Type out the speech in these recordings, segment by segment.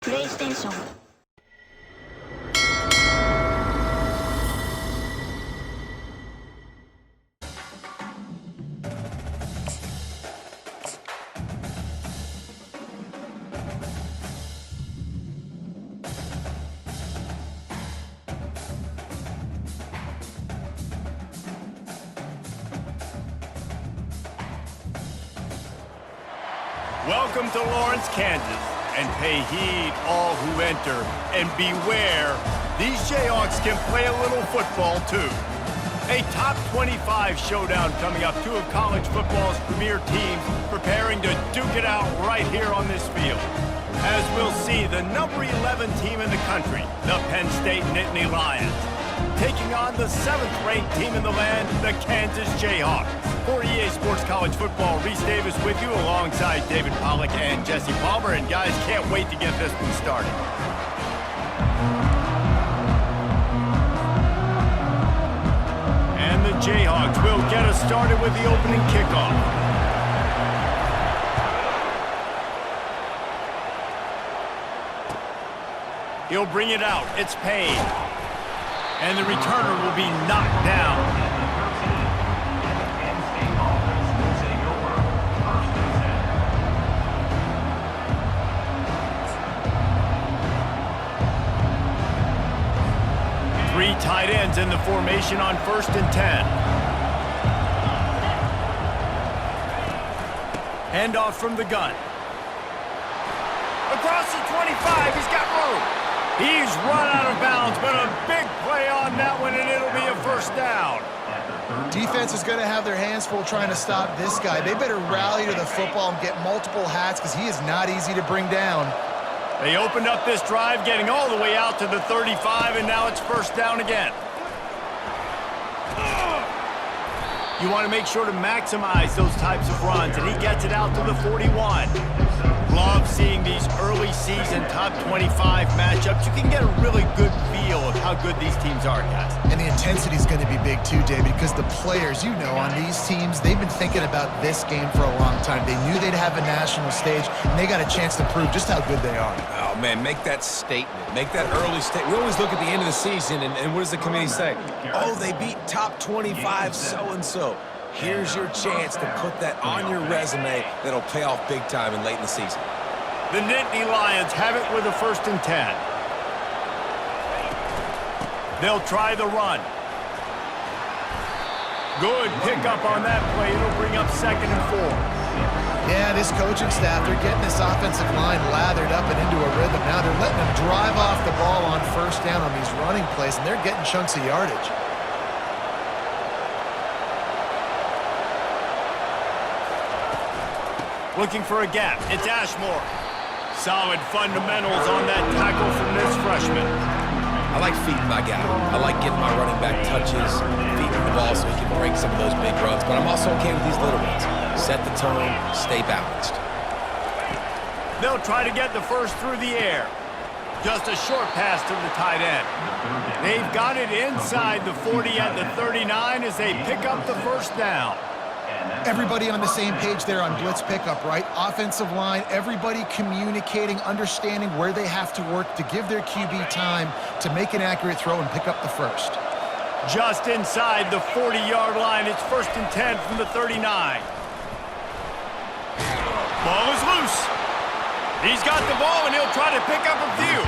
PlayStation. Welcome to Lawrence, Kansas, and pay heed all who enter, and beware, these Jayhawks can play a little football too. A top 25 showdown coming up, two of college football's premier teams preparing to duke it out right here on this field. As we'll see, the number 11 team in the country, the Penn State Nittany Lions, taking on the 7th-ranked team in the land, the Kansas Jayhawks. For EA Sports College Football, Reese Davis with you alongside David Pollack and Jesse Palmer. And guys, can't wait to get this one started. And the Jayhawks will get us started with the opening kickoff. He'll bring it out. It's Penn. And the returner will be knocked down. Three tight ends in the formation on 1st and 10. Handoff from the gun. Across the 25, he's got room. He's run out of bounds, but a big play on that one, and it'll be a first down. Defense is going to have their hands full trying to stop this guy. They better rally to the football and get multiple hats because he is not easy to bring down. They opened up this drive, getting all the way out to the 35, and now it's first down again. You want to make sure to maximize those types of runs, and he gets it out to the 41. Love seeing these early season top 25 matchups. You can get a really good feel of how good these teams are, guys. And the intensity is going to be big too, David, because the players, you know, on these teams, they've been thinking about this game for a long time. They knew they'd have a national stage, and they got a chance to prove just how good they are. Oh, man, make that statement. Make that early statement. We always look at the end of the season, and what does the committee say? Oh, they beat top 25 so-and-so. Here's your chance to put that on your resume that'll pay off big time and late in the season. The Nittany Lions have it with a 1st and 10. They'll try the run. Good pickup on that play. It'll bring up 2nd and 4. Yeah, this coaching staff, they're getting this offensive line lathered up and into a rhythm. Now they're letting them drive off the ball on 1st down on these running plays, and they're getting chunks of yardage. Looking for a gap. It's Ashmore. Solid fundamentals on that tackle from this freshman. I like feeding my guy. I like getting my running back touches, feeding the ball so he can break some of those big runs, but I'm also okay with these little ones. Set the tone, stay balanced. They'll try to get the first through the air. Just a short pass to the tight end. They've got it inside the 40 at the 39 as they pick up the first down. Everybody on the same page there on blitz pickup, right? Offensive line, everybody communicating, understanding where they have to work to give their QB time to make an accurate throw and pick up the first. Just inside the 40-yard line, it's 1st and 10 from the 39. Ball is loose. He's got the ball, and he'll try to pick up a few.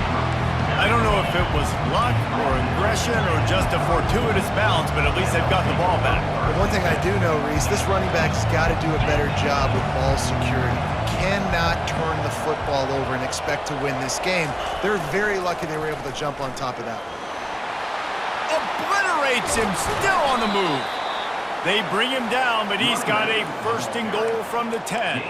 I don't know if it was luck or aggression or just a fortuitous bounce, but at least they've got the ball back. But one thing I do know, Reese, this running back's got to do a better job with ball security. Cannot turn the football over and expect to win this game. They're very lucky they were able to jump on top of that. Obliterates him, still on the move. They bring him down, but he's got a 1st and goal from the 10.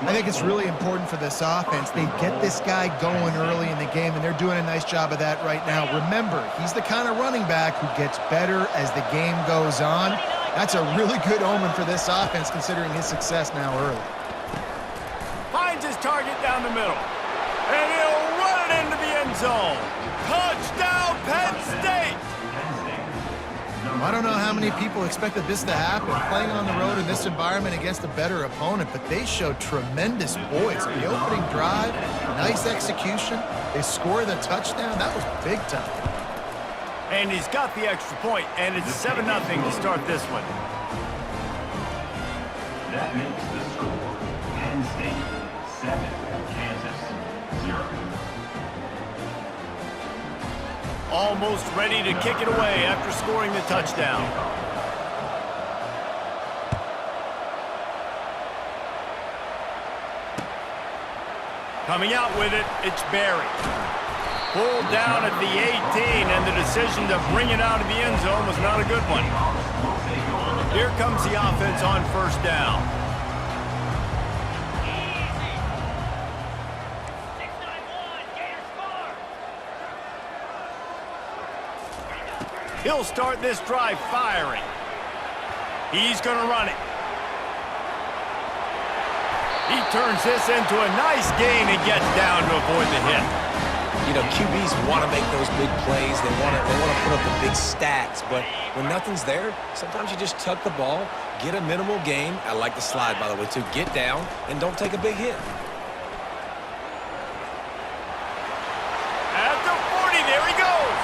I think it's really important for this offense. They get this guy going early in the game, and they're doing a nice job of that right now. Remember, he's the kind of running back who gets better as the game goes on. That's a really good omen for this offense, considering his success now early. Finds his target down the middle, and he'll run it into the end zone. Touchdown, Penn State! I don't know how many people expected this to happen, playing on the road in this environment against a better opponent, but they showed tremendous poise. The opening drive, nice execution. They score the touchdown. That was big time. And he's got the extra point, and it's 7-0 to start this one. That makes the score Penn State 7, Kansas 0. Almost ready to kick it away after scoring the touchdown. Coming out with it, it's Barry. Pulled down at the 18, and the decision to bring it out of the end zone was not a good one. Here comes the offense on first down. He'll start this drive firing. He's going to run it. He turns this into a nice gain and gets down to avoid the hit. You know, QBs want to make those big plays. They want to put up the big stats. But when nothing's there, sometimes you just tuck the ball, get a minimal gain. I like the slide, by the way, too. Get down and don't take a big hit. At the 40, there he goes.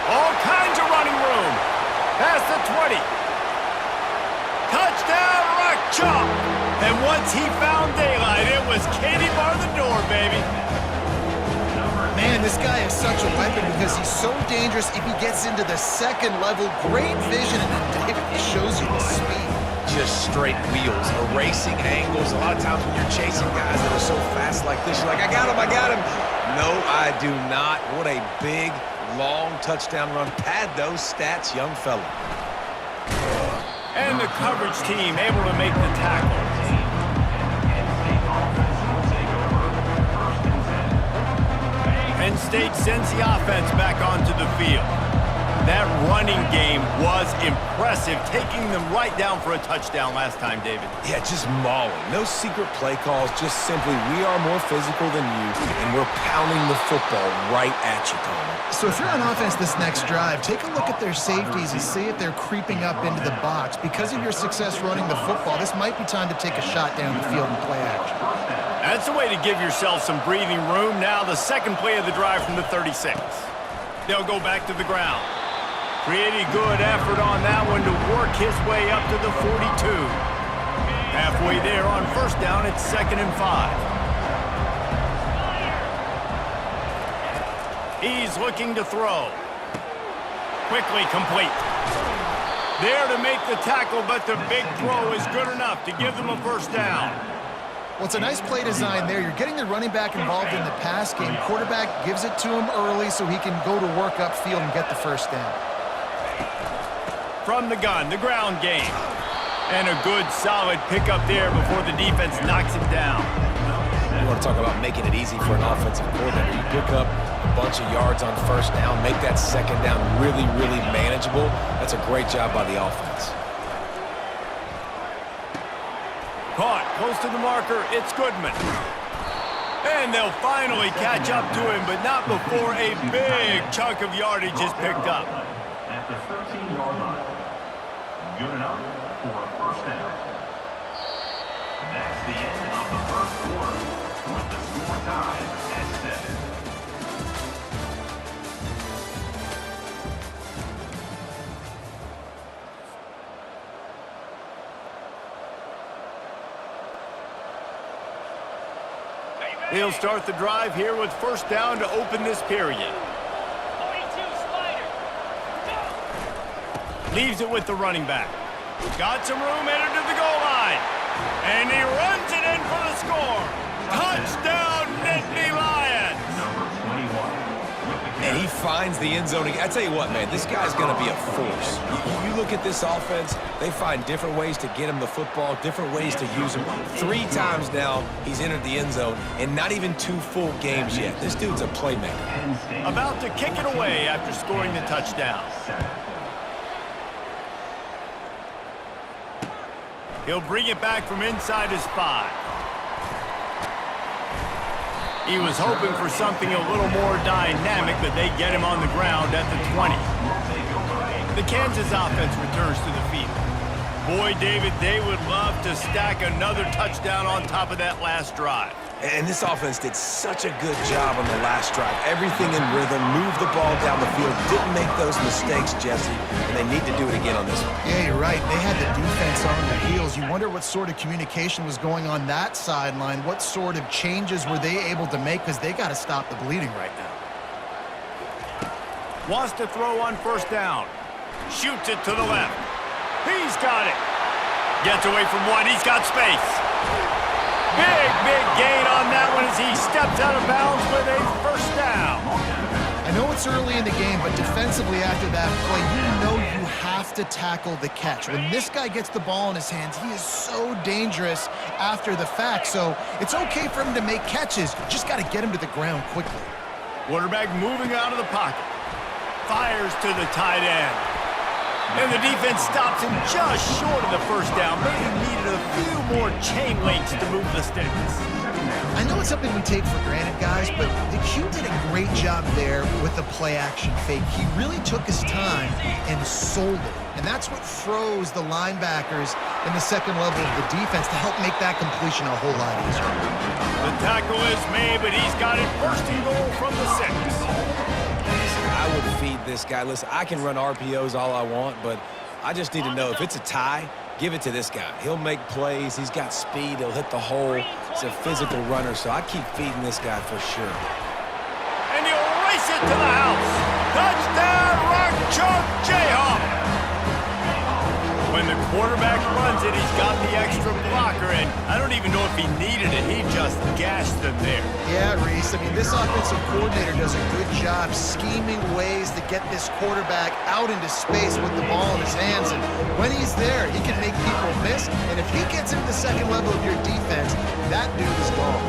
All kinds of running room. Past the 20. Touchdown, rock chop. And once he found daylight, it was Katie bar the door, baby. Man, this guy is such a weapon because he's so dangerous if he gets into the second level. Great vision, and then David shows you the speed. Just straight wheels, erasing angles. A lot of times when you're chasing guys that are so fast like this, you're like, I got him, I got him. No, I do not. What a big, long touchdown run. Pad those stats, young fella. And the coverage team able to make the tackle. Penn State sends the offense back onto the field. That running game was impressive, taking them right down for a touchdown last time, David. Yeah, just mauling. No secret play calls, just simply we are more physical than you, and we're pounding the football right at you, Coleman. So if you're on offense this next drive, take a look at their safeties and see if they're creeping up into the box. Because of your success running the football, this might be time to take a shot down the field and play action. That's the way to give yourself some breathing room. Now the second play of the drive from the 36. They'll go back to the ground. Pretty good effort on that one to work his way up to the 42. Halfway there on first down, it's 2nd and 5. He's looking to throw. Quickly complete. There to make the tackle, but the big throw is good enough to give them a first down. Well, it's a nice play design there. You're getting the running back involved in the pass game. Quarterback gives it to him early so he can go to work upfield and get the first down. From the gun, the ground game. And a good, solid pickup there before the defense knocks him down. You want to talk about making it easy for an offensive coordinator. You pick up a bunch of yards on first down, make that second down really, really manageable. That's a great job by the offense. Caught close to the marker, it's Goodman. And they'll finally catch up to him, but not before a big chunk of yardage is picked up. At the 13-yard line. Good enough for a first down. That's the end of the first quarter, with the score tied at 7. He'll start the drive here with first down to open this period. Leaves it with the running back. Got some room, headed to the goal line. And he runs it in for the score. Touchdown, Nittany Lions! Number 21. And he finds the end zone. I tell you what, man, this guy's going to be a force. You look at this offense, they find different ways to get him the football, different ways to use him. 3 times now he's entered the end zone, and not even 2 full games yet. This dude's a playmaker. About to kick it away after scoring the touchdown. He'll bring it back from inside his 5. He was hoping for something a little more dynamic, but they get him on the ground at the 20. The Kansas offense returns to the field. Boy, David, they would love to stack another touchdown on top of that last drive. And this offense did such a good job on the last drive. Everything in rhythm, moved the ball down the field, didn't make those mistakes, Jesse, and they need to do it again on this one. Yeah, you're right. They had the defense on their heels. You wonder what sort of communication was going on that sideline. What sort of changes were they able to make, because they got to stop the bleeding right now. Wants to throw on first down. Shoots it to the left. He's got it. Gets away from one. He's got space. Big gain on that one as he steps out of bounds with a first down. I know it's early in the game, but defensively after that play, you know you have to tackle the catch. When this guy gets the ball in his hands, he is so dangerous after the fact. So it's okay for him to make catches. You just got to get him to the ground quickly. Quarterback moving out of the pocket. Fires to the tight end. And the defense stops him just short of the first down. Maybe needed a few more chain links to move the sticks. I know it's something we take for granted, guys, but the Q did a great job there with the play-action fake. He really took his time and sold it. And that's what froze the linebackers in the second level of the defense to help make that completion a whole lot easier. The tackle is made, but he's got it first and goal from the 6. I would feed this guy. Listen, I can run RPOs all I want, but I just need to know if it's a tie, give it to this guy. He'll make plays. He's got speed. He'll hit the hole. He's a physical runner, so I keep feeding this guy for sure. And he'll race it to the house. Touchdown, Rock Chalk Jayhawk. When the quarterback runs it, he's got the extra blocker, and I don't even know if he needed it. He just gashed them there. Yeah, Reese. I mean, this offensive coordinator does a good job scheming ways to get this quarterback out into space with the ball in his hands. And when he's there, he can make people miss. And if he gets into the second level of your defense, that dude is gone.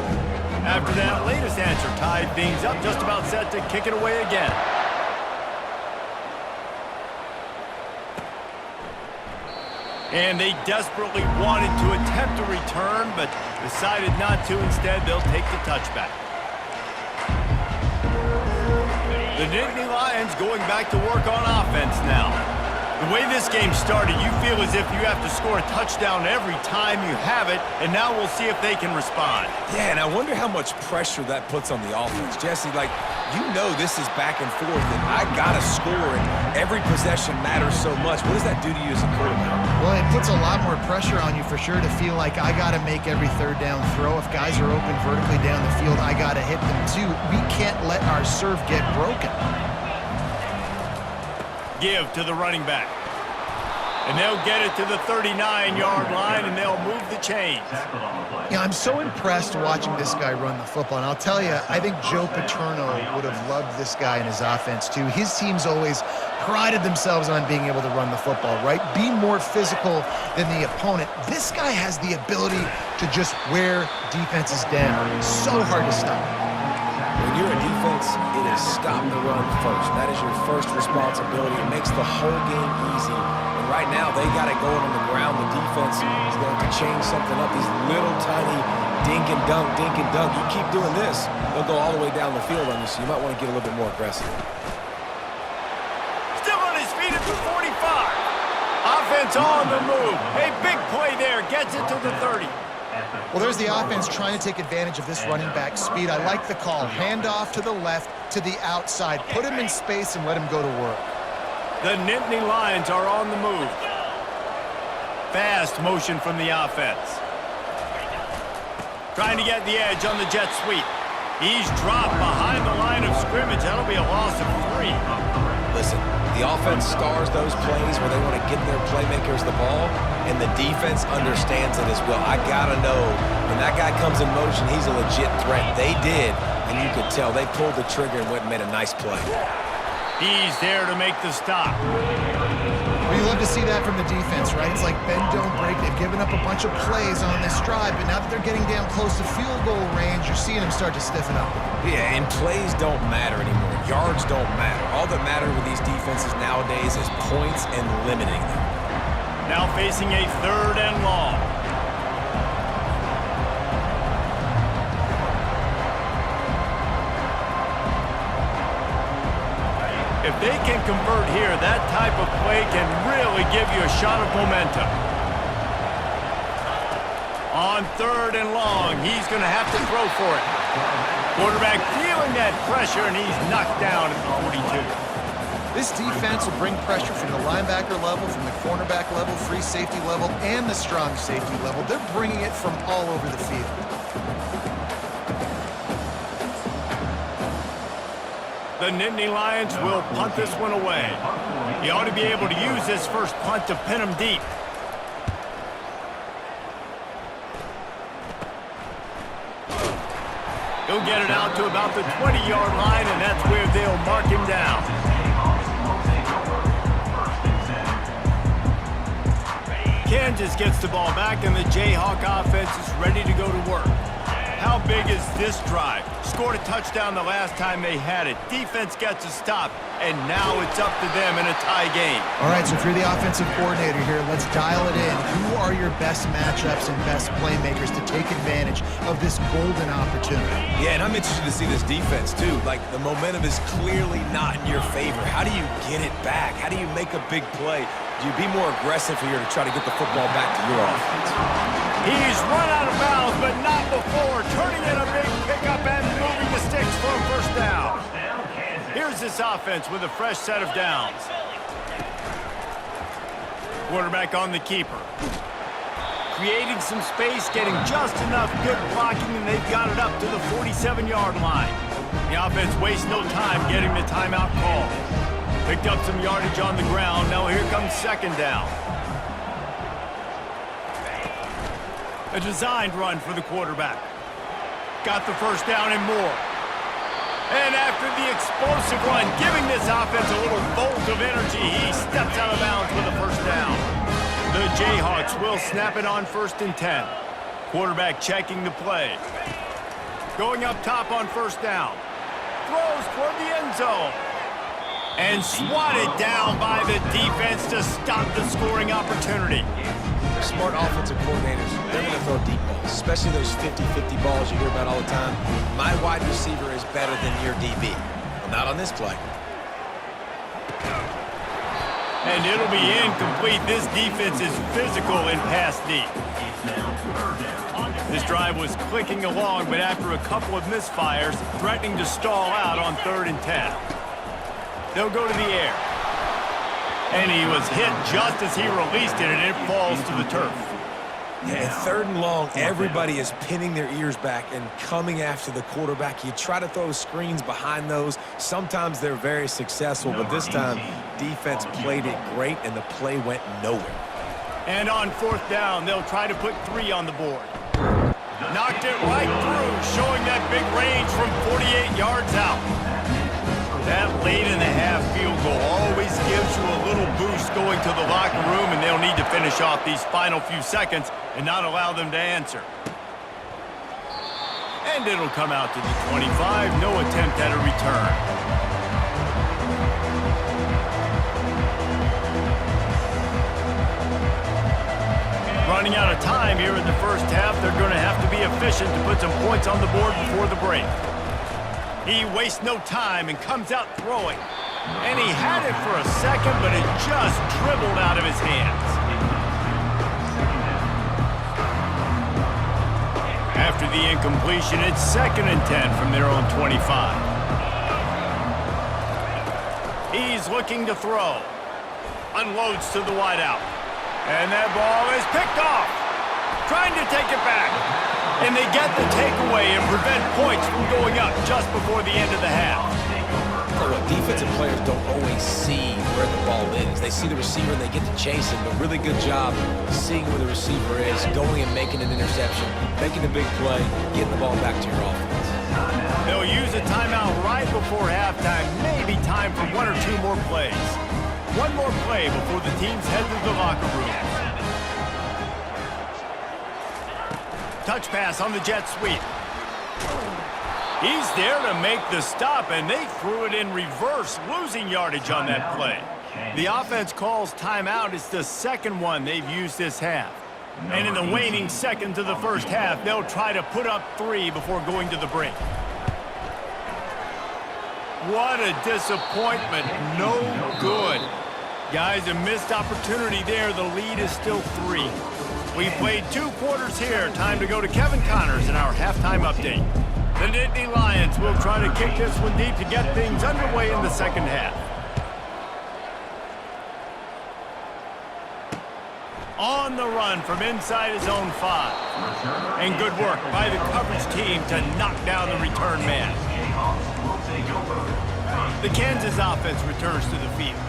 After that latest answer tied things up, just about set to kick it away again. And they desperately wanted to attempt a return, but decided not to. Instead, they'll take the touchback. The Nittany Lions going back to work on offense now. The way this game started, you feel as if you have to score a touchdown every time you have it, and now we'll see if they can respond. Yeah, and I wonder how much pressure that puts on the offense. Jesse, like, you know this is back and forth, and I got to score, and every possession matters so much. What does that do to you as a quarterback? Well, it puts a lot more pressure on you for sure to feel like I got to make every third down throw. If guys are open vertically down the field, I got to hit them too. We can't let our serve get broken. Give to the running back. And they'll get it to the 39-yard line, and they'll move the chains. Yeah, I'm so impressed watching this guy run the football. And I'll tell you, I think Joe Paterno would have loved this guy in his offense, too. His teams always prided themselves on being able to run the football, right? Be more physical than the opponent. This guy has the ability to just wear defenses down. So hard to stop. When you're a defense, it is stop the run first. That is your first responsibility. It makes the whole game easy. And right now, they got it going on the ground. The defense is going to change something up. These little tiny dink and dunk, dink and dunk. You keep doing this, they'll go all the way down the field on you, so you might want to get a little bit more aggressive. Still on his feet at the 45. Offense on the move. A big play there. Gets it to the 30. Well, there's the offense trying to take advantage of this running back speed. I like the call. Hand off to the left, to the outside. Put him in space and let him go to work. The Nittany Lions are on the move. Fast motion from the offense. Trying to get the edge on the jet sweep. He's dropped behind the line of scrimmage. That'll be a loss of 3. Listen, the offense stars those plays where they want to get their playmakers the ball, and the defense understands it as well. I got to know when that guy comes in motion, he's a legit threat. They did, and you could tell they pulled the trigger and went and made a nice play. He's there to make the stop. We love to see that from the defense, right? It's like bend, don't break. They've given up a bunch of plays on this drive, but now that they're getting down close to field goal range, you're seeing them start to stiffen up. Yeah, and plays don't matter anymore. Yards don't matter. All that matters with these defenses nowadays is points and limiting them. Now facing a 3rd and long. If they can convert here, that type of play can really give you a shot of momentum. On 3rd and long, he's going to have to throw for it. Quarterback feeling that pressure, and he's knocked down at the 42. This defense will bring pressure from the linebacker level, from the cornerback level, free safety level, and the strong safety level. They're bringing it from all over the field. The Nittany Lions will punt this one away. He ought to be able to use this first punt to pin him deep. He'll get it out to about the 20-yard line, and that's where they'll mark him down. Kansas gets the ball back, and the Jayhawk offense is ready to go to work. How big is this drive? Scored a touchdown the last time they had it. Defense gets a stop, and now it's up to them in a tie game. All right, so if you're the offensive coordinator here, let's dial it in. Who are your best matchups and best playmakers to take advantage of this golden opportunity? Yeah, and I'm interested to see this defense, too. Like, the momentum is clearly not in your favor. How do you get it back? How do you make a big play? Do you be more aggressive here to try to get the football back to your offense? He's run out of bounds, but not before. Turning in a big pickup and moving the sticks for a first down. Here's this offense with a fresh set of downs. Quarterback on the keeper. Creating some space, getting just enough good blocking, and they've got it up to the 47-yard line. The offense wastes no time getting the timeout call. Picked up some yardage on the ground. Now here comes 2nd down. A designed run for the quarterback. Got the first down and more. And after the explosive run, giving this offense a little bolt of energy, he steps out of bounds with a first down. The Jayhawks will snap it on 1st and 10. Quarterback checking the play. Going up top on 1st down. Throws toward the end zone. And swatted down by the defense to stop the scoring opportunity. Smart offensive coordinators, they're going to throw deep balls, especially those 50-50 balls you hear about all the time. My wide receiver is better than your DB. Well, not on this play. And it'll be incomplete. This defense is physical in pass deep. This drive was clicking along, but after a couple of misfires, threatening to stall out on 3rd and 10. They'll go to the air. And he was hit just as he released it, and it falls to the turf. Yeah, and 3rd and long, everybody is pinning their ears back and coming after the quarterback. You try to throw screens behind those. Sometimes they're very successful, but this time, defense played it great, and the play went nowhere. And on 4th down, they'll try to put 3 on the board. Knocked it right through, showing that big range from 48 yards out. That late-in-the-half field goal always gives you a little boost going to the locker room, and they'll need to finish off these final few seconds and not allow them to answer. And it'll come out to the 25. No attempt at a return. Running out of time here in the first half, they're going to have to be efficient to put some points on the board before the break. He wastes no time and comes out throwing. And he had it for a second, but it just dribbled out of his hands. After the incompletion, it's 2nd and 10 from their own 25. He's looking to throw. Unloads to the wideout. And that ball is picked off. Trying to take it back. And they get the takeaway and prevent points from going up just before the end of the half. Well, defensive players don't always see where the ball is. They see the receiver and they get to chase him, but really good job seeing where the receiver is, going and making an interception, making a big play, getting the ball back to your offense. They'll use a timeout right before halftime, maybe time for 1 or 2 more plays. One more play before the teams head to the locker room. Touch pass on the jet sweep. He's there to make the stop, and they threw it in reverse, losing yardage on that play. The offense calls timeout. It's the 2nd one they've used this half. And in the waning seconds of the first half, they'll try to put up 3 before going to the break. What a disappointment. No good. Guys, a missed opportunity there. The lead is still 3. We've played 2 quarters here. Time to go to Kevin Connors in our halftime update. The Nittany Lions will try to kick this one deep to get things underway in the second half. On the run from inside his own 5. And good work by the coverage team to knock down the return man. The Kansas offense returns to the field.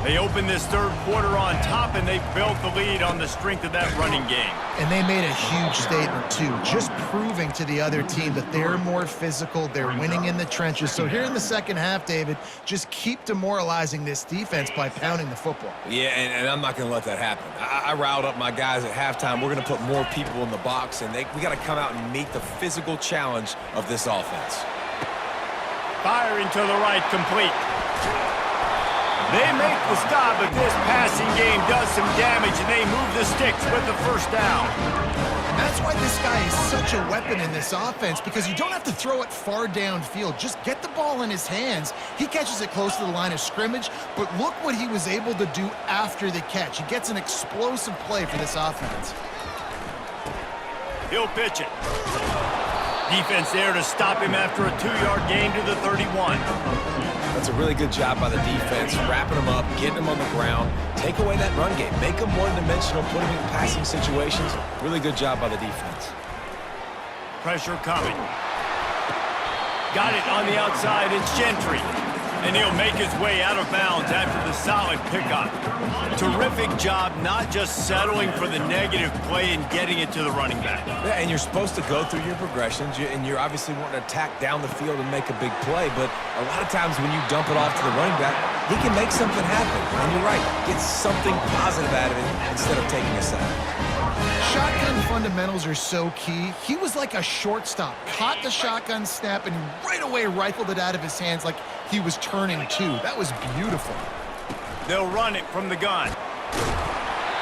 They open this third quarter on top, and they built the lead on the strength of that running game. And they made a huge statement, too, just proving to the other team that they're more physical, they're winning in the trenches. So here in the second half, David, just keep demoralizing this defense by pounding the football. Yeah, and I'm not going to let that happen. I riled up my guys at halftime. We're going to put more people in the box, and we got to come out and meet the physical challenge of this offense. Firing to the right, complete. They make the stop, but this passing game does some damage, and they move the sticks with the first down. And that's why this guy is such a weapon in this offense, because you don't have to throw it far downfield. Just get the ball in his hands. He catches it close to the line of scrimmage, but look what he was able to do after the catch. He gets an explosive play for this offense. He'll pitch it. Defense there to stop him after a 2-yard gain to the 31. That's a really good job by the defense, wrapping them up, getting them on the ground, take away that run game, make them one-dimensional, put them in passing situations. Really good job by the defense. Pressure coming. Got it on the outside. It's Gentry. And he'll make his way out of bounds after the solid pickup. Terrific job not just settling for the negative play and getting it to the running back. Yeah, and you're supposed to go through your progressions, and you're obviously wanting to attack down the field and make a big play, but a lot of times when you dump it off to the running back, he can make something happen. And you're right, get something positive out of it instead of taking a sack. Shotgun fundamentals are so key. He was like a shortstop, caught the shotgun snap, and right away rifled it out of his hands like he was turning 2. That was beautiful. They'll run it from the gun.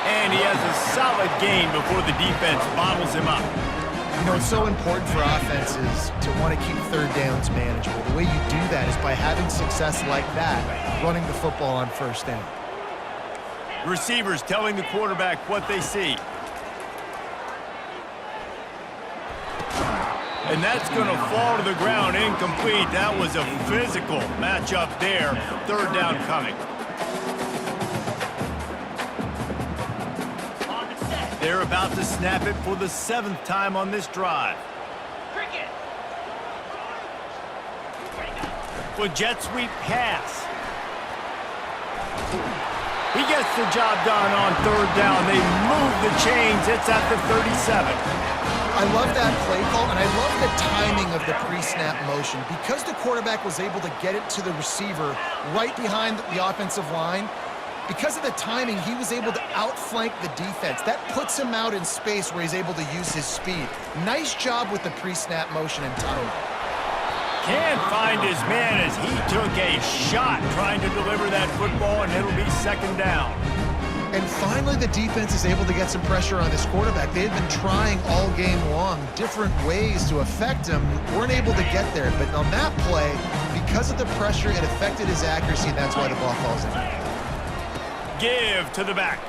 And he has a solid gain before the defense bottles him up. You know, it's so important for offenses to want to keep third downs manageable. The way you do that is by having success like that, running the football on first down. Receivers telling the quarterback what they see. And that's going to fall to the ground incomplete. That was a physical matchup there. Third down coming. They're about to snap it for the 7th time on this drive. With jet sweep pass. He gets the job done on third down. They move the chains. It's at the 37. I love that play call, and I love the timing of the pre-snap motion. Because the quarterback was able to get it to the receiver right behind the offensive line, because of the timing, he was able to outflank the defense. That puts him out in space where he's able to use his speed. Nice job with the pre-snap motion and timing. Can't find his man as he took a shot trying to deliver that football, and it'll be second down. And finally, the defense is able to get some pressure on this quarterback. They had been trying all game long different ways to affect him. Weren't able to get there. But on that play, because of the pressure, it affected his accuracy, and that's why the ball falls in. Give to the back.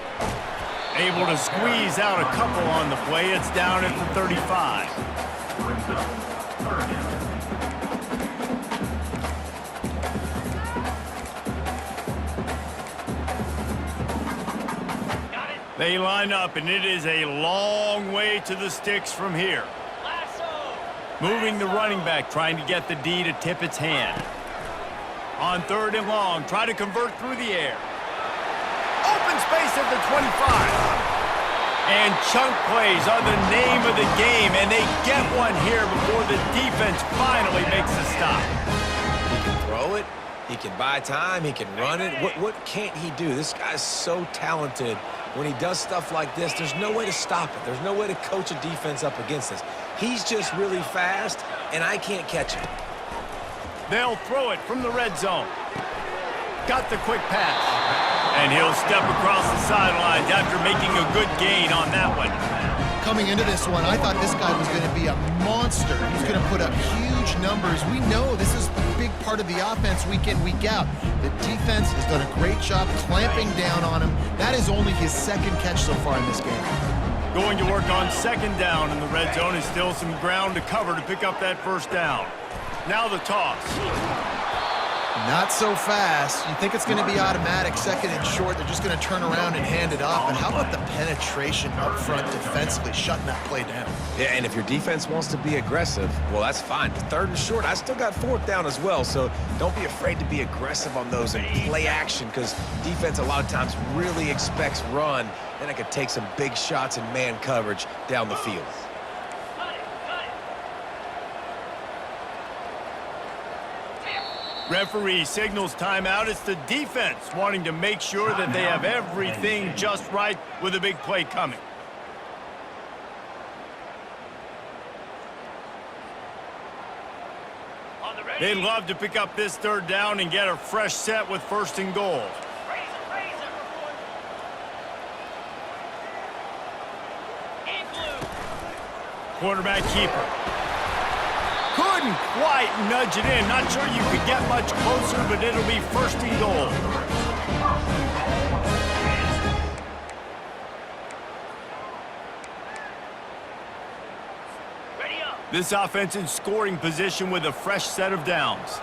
Able to squeeze out a couple on the play. It's down at the 35. They line up, and it is a long way to the sticks from here. Moving the running back, trying to get the D to tip its hand. On third and long, try to convert through the air. Open space at the 25. And chunk plays are the name of the game, and they get one here before the defense finally makes a stop. He can throw it, he can buy time, he can run it. What can't he do? This guy's so talented. When he does stuff like this, there's no way to stop it. There's no way to coach a defense up against this. He's just really fast, and I can't catch him. They'll throw it from the red zone. Got the quick pass. And he'll step across the sidelines after making a good gain on that one. Coming into this one, I thought this guy was going to be a monster. He's going to put up huge numbers. We know this is a big part of the offense week in, week out. The defense has done a great job clamping down on him. That is only his second catch so far in this game. Going to work on second down in the red zone is still some ground to cover to pick up that first down. Now the toss. Not so fast. You think it's going to be automatic, second and short. They're just going to turn around and hand it off. But how about the penetration up front defensively, shutting that play down? Yeah, and if your defense wants to be aggressive, well, that's fine. But third and short, I still got fourth down as well. So don't be afraid to be aggressive on those and play action, because defense a lot of times really expects run. Then I could take some big shots in man coverage down the field. Referee signals timeout. It's the defense wanting to make sure that they have everything just right with a big play coming. They'd love to pick up this third down and get a fresh set with first and goal. Quarterback keeper. Couldn't quite nudge it in. Not sure you could get much closer, but it'll be first and goal. This offense in scoring position with a fresh set of downs.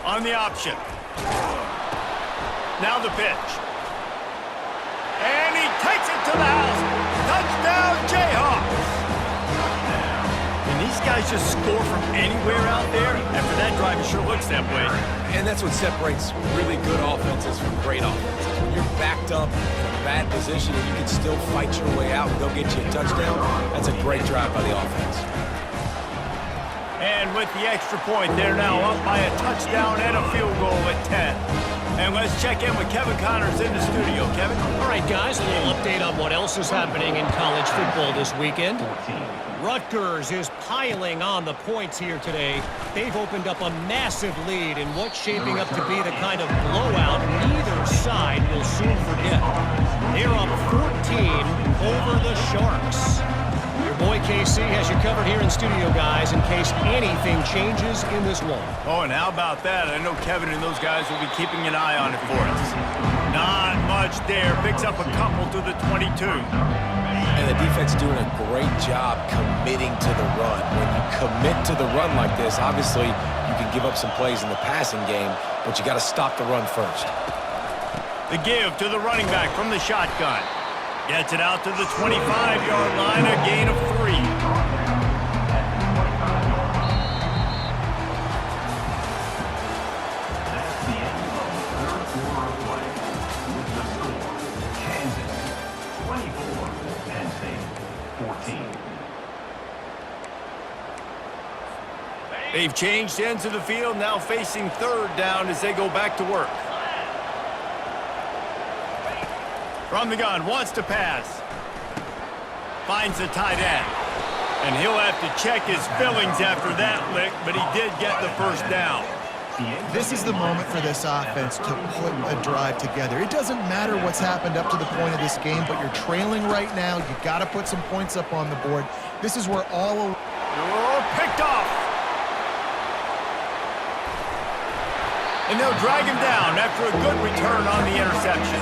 On the option. Now the pitch. And he takes it to the house. Touchdown, Jayhawks. These guys just score from anywhere out there. After that drive, it sure looks that way. And that's what separates really good offenses from great offenses. When you're backed up in a bad position and you can still fight your way out and go get you a touchdown, that's a great drive by the offense. And with the extra point, they're now up by a touchdown and a field goal at 10. And let's check in with Kevin Connors in the studio. Kevin? All right, guys, a little update on what else is happening in college football this weekend. Rutgers is piling on the points here today. They've opened up a massive lead in what's shaping up to be the kind of blowout neither side will soon forget. They're up 14 over the Sharks. Your boy KC has you covered here in studio, guys, in case anything changes in this one. Oh, and how about that? I know Kevin and those guys will be keeping an eye on it for us. Not much there. Picks up a couple to the 22. And the defense doing a great job committing to the run. When you commit to the run like this, obviously you can give up some plays in the passing game, but you got to stop the run first. The give to the running back from the shotgun. Gets it out to the 25-yard line, a gain of 3. That's the end of the third quarter of play. With the score, Kansas 24, Penn State 14. They've changed ends of the field, now facing third down as they go back to work. From the gun, wants to pass. Finds the tight end. And he'll have to check his fillings after that lick, but he did get the first down. This is the moment for this offense to put a drive together. It doesn't matter what's happened up to the point of this game, but you're trailing right now. You've got to put some points up on the board. This is where all... Picked off. And they'll drag him down after a good return on the interception.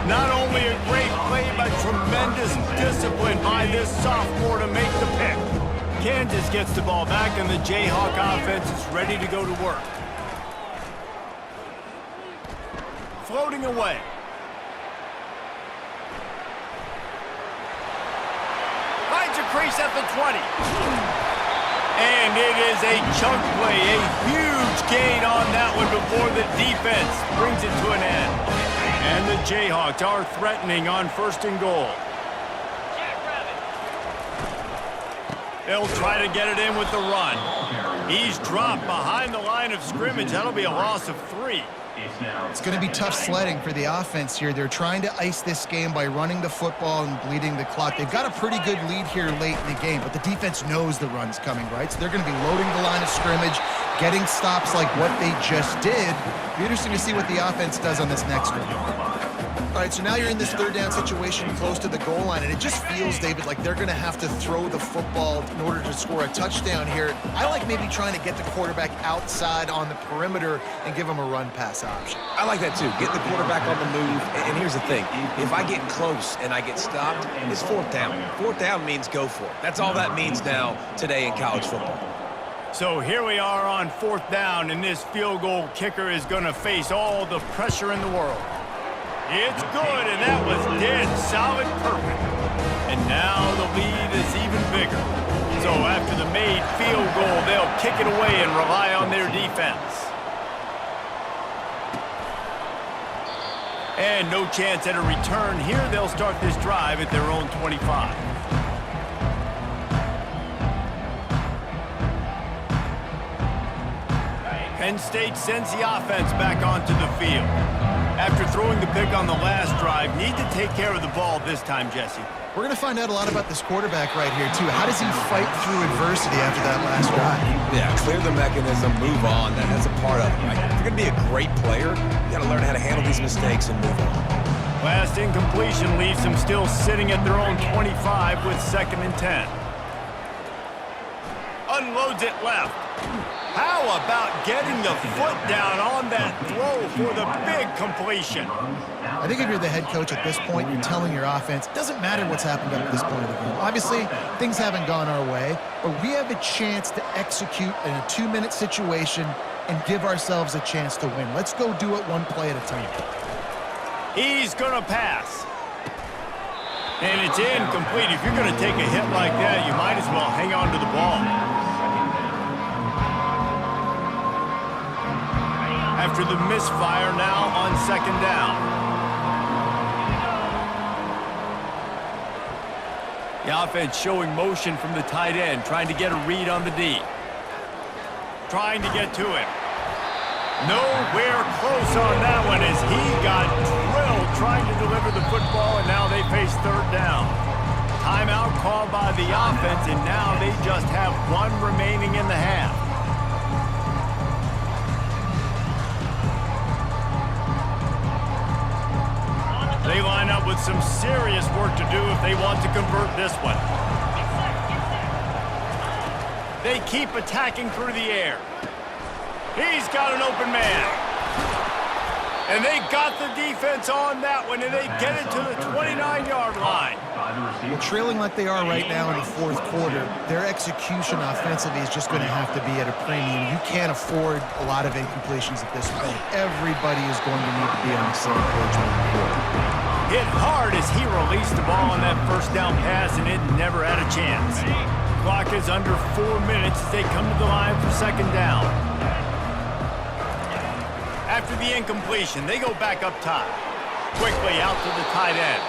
Not only a great play, but tremendous discipline by this sophomore to make the pick. Kansas gets the ball back, and the Jayhawk offense is ready to go to work. Floating away. Finds a crease at the 20. And it is a chunk play, a huge gain on that one before the defense brings it to an end. And the Jayhawks are threatening on first and goal. They'll try to get it in with the run. He's dropped behind the line of scrimmage. That'll be a loss of 3. It's going to be tough sledding for the offense here. They're trying to ice this game by running the football and bleeding the clock. They've got a pretty good lead here late in the game, but the defense knows the run's coming, right? So they're going to be loading the line of scrimmage, getting stops like what they just did. It'll be interesting to see what the offense does on this next one. All right, so now you're in this third down situation close to the goal line, and it just feels, David, like they're going to have to throw the football in order to score a touchdown here. I like maybe trying to get the quarterback outside on the perimeter and give him a run-pass option. I like that too. Get the quarterback on the move. And here's the thing. If I get close and I get stopped, it's fourth down. Fourth down means go for it. That's all that means now today in college football. So here we are on fourth down, and this field goal kicker is going to face all the pressure in the world. It's good, and that was dead solid perfect. And now the lead is even bigger. So after the made field goal, they'll kick it away and rely on their defense. And no chance at a return here. They'll start this drive at their own 25. Penn State sends the offense back onto the field. After throwing the pick on the last drive, need to take care of the ball this time, Jesse. We're going to find out a lot about this quarterback right here, too. How does he fight through adversity after that last drive? Yeah, clear the mechanism, move on. That's a part of it, right? If you're going to be a great player, you got to learn how to handle these mistakes and move on. Last incompletion leaves them still sitting at their own 25 with 2nd and 10. Unloads it left. How about getting the foot down on that throw for the big completion? I think if you're the head coach at this point, you're telling your offense, it doesn't matter what's happened up to this point of the game. Obviously, things haven't gone our way, but we have a chance to execute in a 2-minute situation and give ourselves a chance to win. Let's go do it one play at a time. He's going to pass. And it's incomplete. If you're going to take a hit like that, you might as well hang on to the ball. After the misfire, now on 2nd down. The offense showing motion from the tight end, trying to get a read on the D. Trying to get to him. Nowhere close on that one as he got drilled trying to deliver the football, and now they face 3rd down. Timeout called by the offense, and now they just have 1 remaining in the half. They line up with some serious work to do if they want to convert this one. They keep attacking through the air. He's got an open man. And they got the defense on that one, and they get it to the 29-yard line. Well, trailing like they are right now in the 4th quarter, their execution offensively is just going to have to be at a premium. You can't afford a lot of incompletions at this point. Everybody is going to need to be on the same page moving forward. Hit hard as he released the ball on that 1st down pass, and it never had a chance. Clock is under 4 minutes as they come to the line for 2nd down. After the incompletion, they go back up top. Quickly out to the tight end.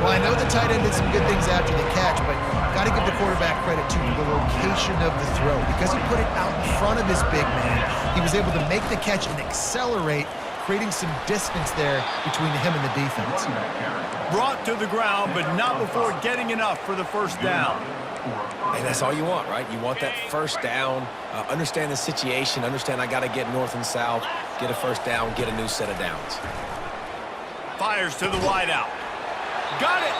Well, I know the tight end did some good things after the catch, but got to give the quarterback credit, too, for the location of the throw. Because he put it out in front of his big man, he was able to make the catch and accelerate, creating some distance there between him and the defense. Brought to the ground, but not before getting enough for the 1st down. And that's all you want, right? You want that 1st down, understand the situation, understand I got to get north and south, get a 1st down, get a new set of downs. Fires to the wideout. Got it!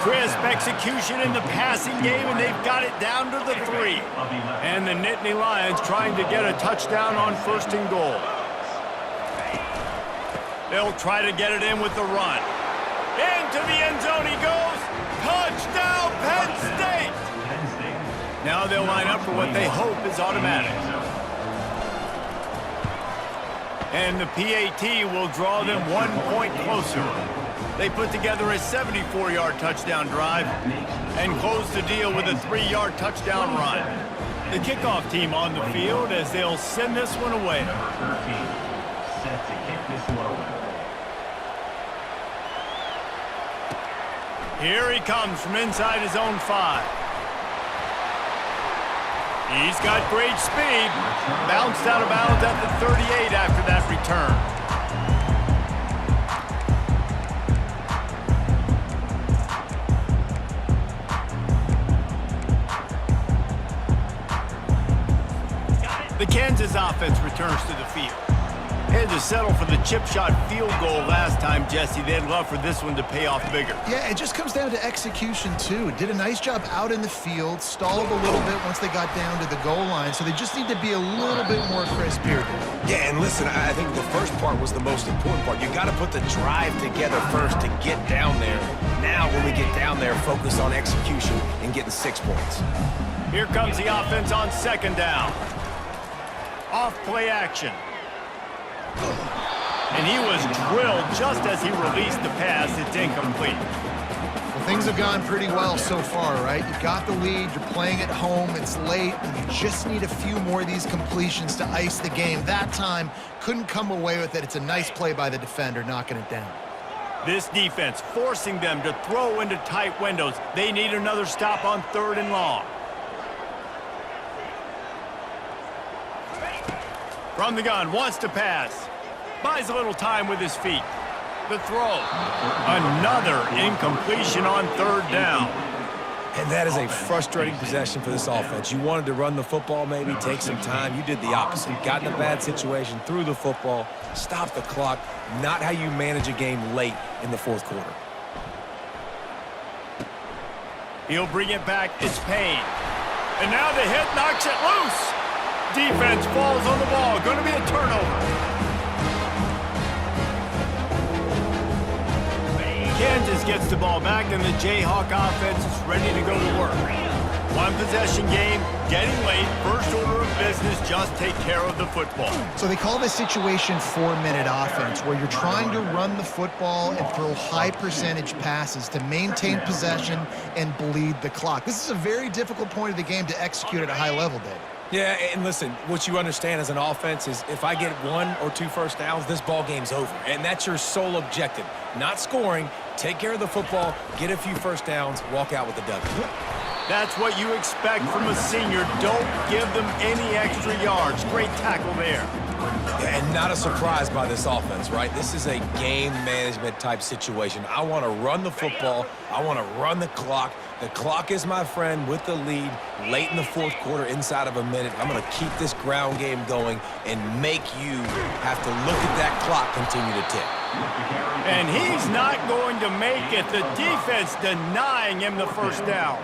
Crisp execution in the passing game, and they've got it down to the 3. And the Nittany Lions trying to get a touchdown on 1st and goal. They'll try to get it in with the run. Into the end zone he goes. Touchdown, Penn State! Now they'll line up for what they hope is automatic. And the PAT will draw them 1 point closer. They put together a 74-yard touchdown drive and close the deal with a 3-yard touchdown run. The kickoff team on the field as they'll send this one away. Number 13, set to kick this one away. Here he comes from inside his own 5. He's got great speed. Bounced out of bounds at the 38 after that return. The Kansas offense returns to the field. Had to settle for the chip shot field goal last time, Jesse. They'd love for this one to pay off bigger. Yeah, it just comes down to execution, too. Did a nice job out in the field, stalled a little bit once they got down to the goal line, so they just need to be a little bit more crisp here. Yeah, and listen, I think the first part was the most important part. You got to put the drive together first to get down there. Now, when we get down there, focus on execution and getting 6 points. Here comes the offense on second down. Off play action. And he was drilled just as he released the pass. It's incomplete. Well, things have gone pretty well so far, right? You got the lead, you're playing at home, it's late, and you just need a few more of these completions to ice the game. That time, couldn't come away with it. It's a nice play by the defender, knocking it down. This defense forcing them to throw into tight windows. They need another stop on 3rd and long. From the gun, wants to pass. Buys a little time with his feet. The throw. Another incompletion on 3rd down. And that is a frustrating possession for this offense. You wanted to run the football, maybe take some time. You did the opposite. Got in a bad situation, threw the football, stopped the clock. Not how you manage a game late in the 4th quarter. He'll bring it back. It's Penn. And now the hit knocks it loose. Defense falls on the ball. Going to be a turnover. Kansas gets the ball back, and the Jayhawk offense is ready to go to work. One possession game, getting late. First order of business, just take care of the football. So they call this situation 4-minute offense, where you're trying to run the football and throw high percentage passes to maintain possession and bleed the clock. This is a very difficult point of the game to execute at a high level, Dave. Yeah, and listen, what you understand as an offense is if I get 1 or 2 first downs, this ball game's over. And that's your sole objective. Not scoring, take care of the football, get a few first downs, walk out with a W. That's what you expect from a senior. Don't give them any extra yards. Great tackle there. Yeah, and not a surprise by this offense, right? This is a game management type situation. I want to run the football. I want to run the clock. The clock is my friend with the lead late in the 4th quarter, inside of a minute. I'm going to keep this ground game going and make you have to look at that clock continue to tick. And he's not going to make it. The defense denying him the first down.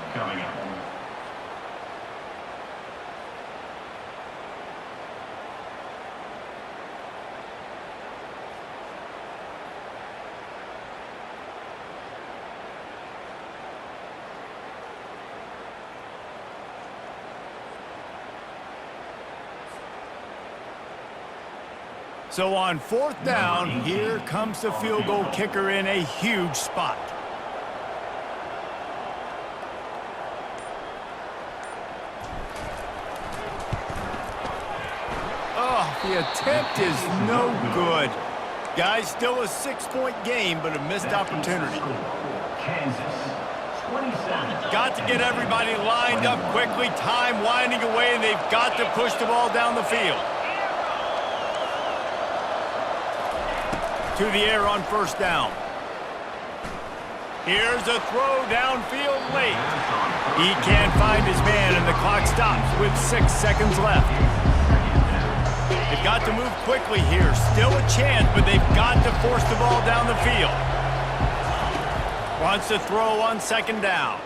So on 4th down, here comes the field goal kicker in a huge spot. Oh, the attempt is no good. Guys, still a 6-point game, but a missed opportunity. Kansas, 27. Got to get everybody lined up quickly. Time winding away, and they've got to push the ball down the field. To the air on 1st down. Here's a throw downfield late. He can't find his man, and the clock stops with 6 seconds left. They've got to move quickly here. Still a chance, but they've got to force the ball down the field. Wants to throw on 2nd down.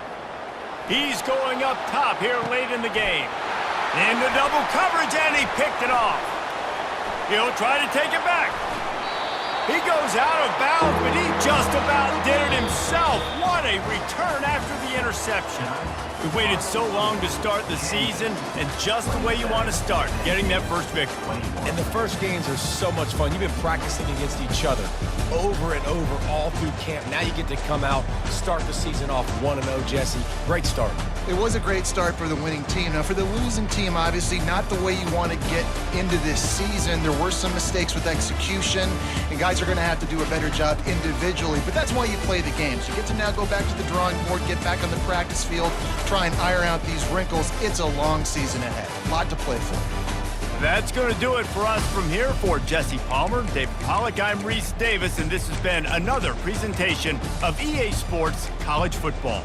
He's going up top here late in the game. Into double coverage, and he picked it off. He'll try to take it back. He goes out of bounds, but he just about did it himself. What a return after the interception. We waited so long to start the season, and just the way you want to start, getting that first victory. And the first games are so much fun. You've been practicing against each other over and over all through camp. Now you get to come out, start the season off 1-0, Jesse. Great start. It was a great start for the winning team. Now, for the losing team, obviously not the way you want to get into this season. There were some mistakes with execution, and guys are going to have to do a better job individually, but that's why you play the games. You get to now go back to the drawing board, get back on the practice field, try and iron out these wrinkles. It's a long season ahead. A lot to play for. That's going to do it for us from here. For Jesse Palmer, David Pollack, I'm Reese Davis, and this has been another presentation of EA Sports College Football.